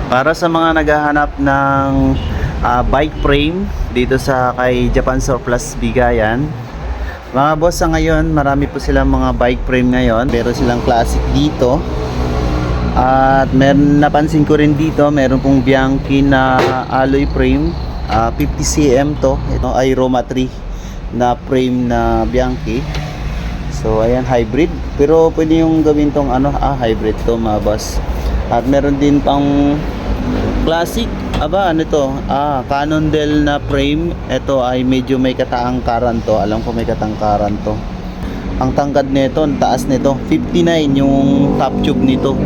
Para sa mga naghahanap ng bike frame dito sa kay Japan Surplus Bigayan, mga boss, sa ngayon marami po silang mga bike frame ngayon. Meron silang classic dito. At meron, napansin ko rin dito, meron pong Bianchi na alloy frame, 50 cm to. Ito ay Roma 3 na frame na Bianchi. So ayan, hybrid. Pero pwede yung gawin tong hybrid to mga boss. At meron din pang classic, ano to? Cannondale na frame. Ito ay medyo may katangkaran to. Alam ko may katangkaran to. Ang tangkad nito, ang taas nito, 59 yung top tube nito.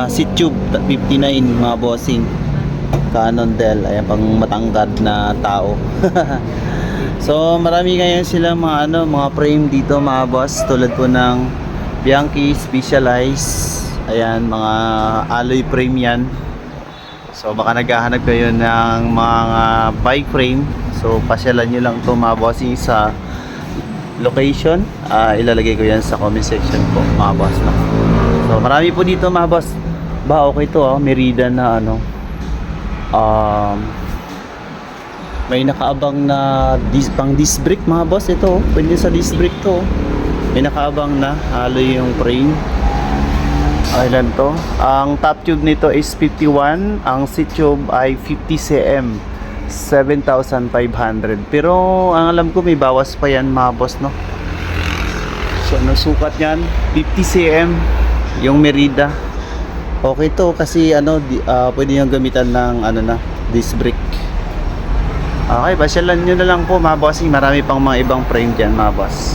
Seat tube 59 mga bossing. Cannondale, ayan, pang matangkad na tao. So marami ngayon sila mga frame dito mga boss, tulad po ng Bianchi Specialized. Ayan, mga alloy frame yan. So baka naghahanap kayo ng mga bike frame, so pasyalan nyo lang to mga bossing sa location. Ilalagay ko yan sa comment section po mga boss, no? So marami po dito mga boss. Okay to, Merida na may nakaabang na pang disc brake mga boss. Ito, pwede sa disc brake to. May nakaabang na alloy yung frame. Ilan to? Ang top tube nito is 51, ang seat tube ay 50 cm, 7,500. Pero ang alam ko may bawas pa yan mga boss, no? So nasukat yan 50 cm yung Merida. Okay to kasi pwede yung gamitan ng disc brake. Okay, pasyalan nyo na lang po mga bossing. Marami pang mga ibang frame dyan mga boss.